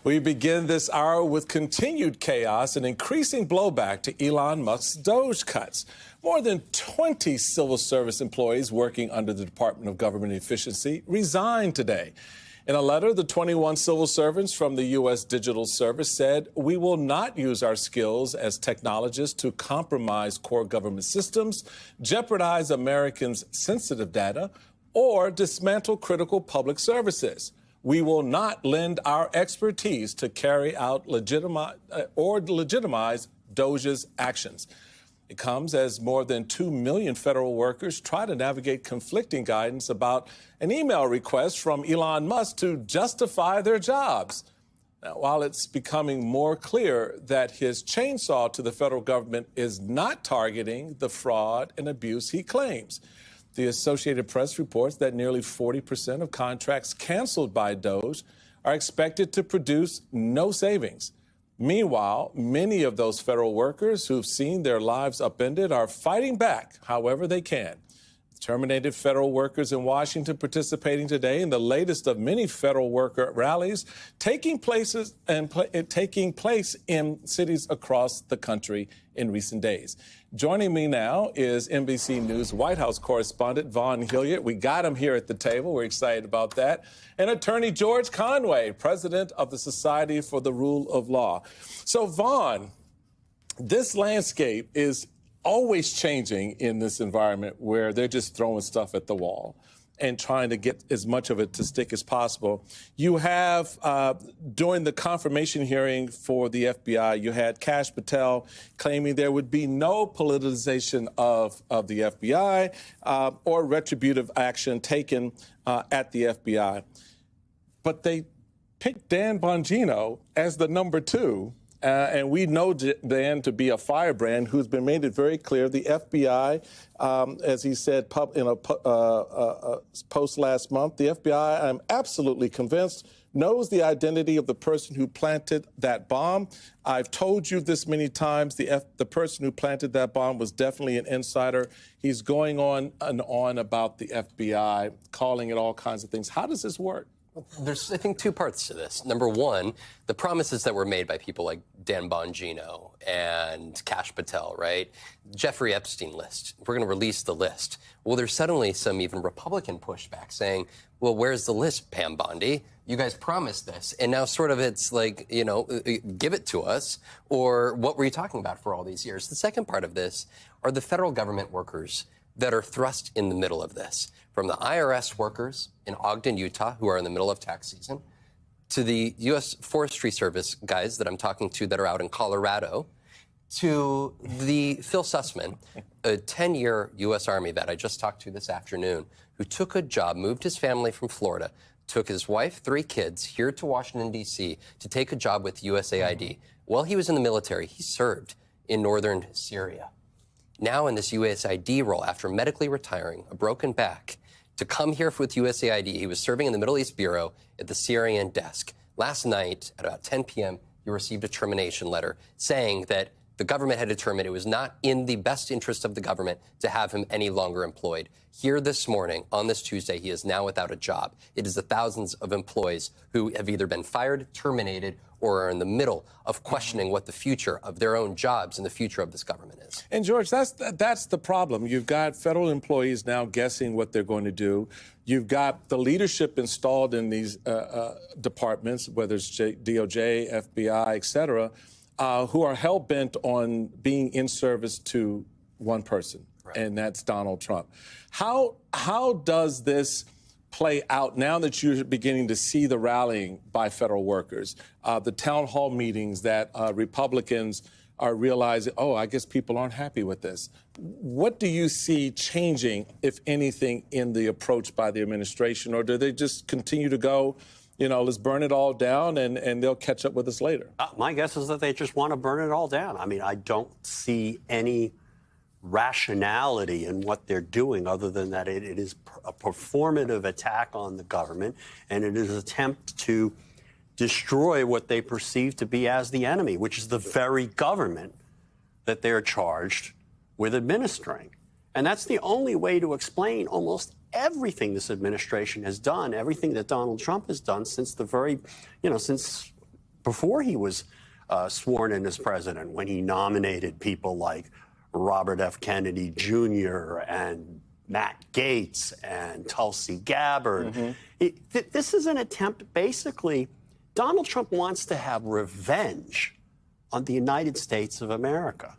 We begin this hour with continued chaos and increasing blowback to Elon Musk's Doge cuts. More than 20 civil service employees working under the Department of Government Efficiency resigned today. In a letter, the 21 civil servants from the U.S. Digital Service said, "We will not use our skills as technologists to compromise core government systems, jeopardize Americans' sensitive data, or dismantle critical public services. We will not lend our expertise to carry out legitimize Doge's actions." It comes as more than 2 million federal workers try to navigate conflicting guidance about an email request from Elon Musk to justify their jobs. Now, while it's becoming more clear that his chainsaw to the federal government is not targeting the fraud and abuse he claims, the Associated Press reports that nearly 40% of contracts canceled by Doge are expected to produce no savings. Meanwhile, many of those federal workers who've seen their lives upended are fighting back however they can. Terminated federal workers in Washington participating today in the latest of many federal worker rallies taking place in cities across the country in recent days. Joining me now is NBC News White House correspondent Vaughn Hilliard. We got him here at the table. We're excited about that. And attorney George Conway, president of the Society for the Rule of Law. So, Vaughn, this landscape is always changing in this environment where they're just throwing stuff at the wall and trying to get as much of it to stick as possible. You have, during the confirmation hearing for the FBI, you had Kash Patel claiming there would be no politicization of the FBI or retributive action taken at the FBI. But they picked Dan Bongino as the number two. And we know Dan to be a firebrand who's been made it very clear. The FBI, as he said in a post last month, the FBI, I'm absolutely convinced, knows the identity of the person who planted that bomb. I've told you this many times. The person who planted that bomb was definitely an insider. He's going on and on about the FBI, calling it all kinds of things. How does this work? There's, I think, two parts to this. Number one, the promises that were made by people like Dan Bongino and Kash Patel, right? Jeffrey Epstein list. We're going to release the list. Well, there's suddenly some even Republican pushback saying, well, where's the list, Pam Bondi? You guys promised this. And now sort of it's like, you know, give it to us. Or what were you talking about for all these years? The second part of this are the federal government workers that are thrust in the middle of this, from the IRS workers in Ogden, Utah, who are in the middle of tax season, to the U.S. Forestry Service guys that I'm talking to that are out in Colorado, to the Phil Sussman, a 10-year U.S. Army vet I just talked to this afternoon, who took a job, moved his family from Florida, took his wife, 3 kids here to Washington, D.C. to take a job with USAID. While he was in the military, he served in northern Syria. Now in this USAID role, after medically retiring, a broken back, to come here with USAID, he was serving in the Middle East Bureau at the Syrian desk. Last night, at about 10 p.m., he received a termination letter saying that the government had determined it was not in the best interest of the government to have him any longer employed. Here this morning, on this Tuesday, he is now without a job. It is the thousands of employees who have either been fired, terminated, or are in the middle of questioning what the future of their own jobs and the future of this government is. And, George, that's the problem. You've got federal employees now guessing what they're going to do. You've got the leadership installed in these departments, whether it's DOJ, FBI, et cetera, who are hell-bent on being in service to one person, right, and that's Donald Trump. How does this play out now that you're beginning to see the rallying by federal workers, the town hall meetings that Republicans are realizing, oh, I guess people aren't happy with this? What do you see changing, if anything, in the approach by the administration, or do they just continue to go, you know, let's burn it all down and they'll catch up with us later? My guess is that they just want to burn it all down. I mean, I don't see any rationality in what they're doing other than that it is a performative attack on the government, and it is an attempt to destroy what they perceive to be as the enemy, which is the very government that they're charged with administering. And that's the only way to explain almost everything this administration has done, everything that Donald Trump has done since the very, since before he was sworn in as president, when he nominated people like Robert F. Kennedy Jr. and Matt Gaetz and Tulsi Gabbard. This is an attempt, basically, Donald Trump wants to have revenge on the United States of America.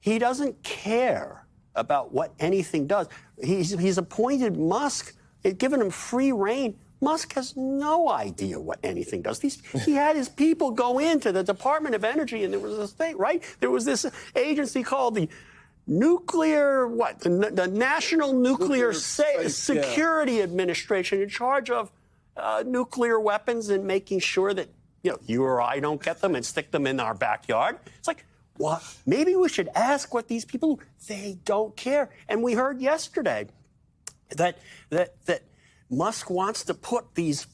He doesn't care about what anything does. He's appointed Musk, given him free rein. Musk has no idea what anything does. He had his people go into the Department of Energy, and there was this thing, right? There was this agency called the the National Nuclear Security Administration, in charge of nuclear weapons and making sure that you or I don't get them and stick them in our backyard. It's like, well, maybe we should ask what these people do. They don't care. And we heard yesterday that Musk wants to put these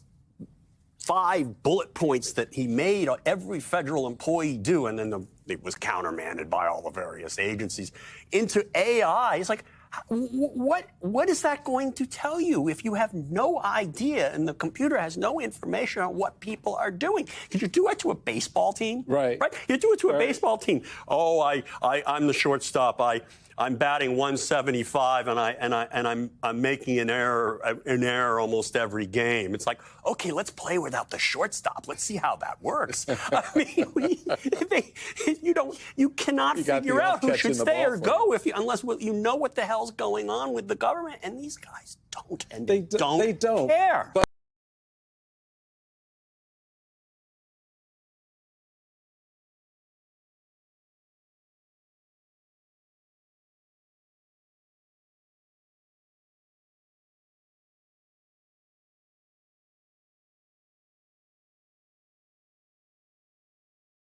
5 bullet points that he made every federal employee do, and then it was countermanded by all the various agencies, into AI. It's like, what is that going to tell you if you have no idea and the computer has no information on what people are doing? Could you do it to a baseball team? Right. You do it to a baseball team. Oh, I'm the shortstop. I'm batting 175 and I'm making an error almost every game. It's like, okay, let's play without the shortstop. Let's see how that works. I mean, you cannot figure out who should stay or go unless you know what the hell's going on with the government. And these guys don't, and they don't care.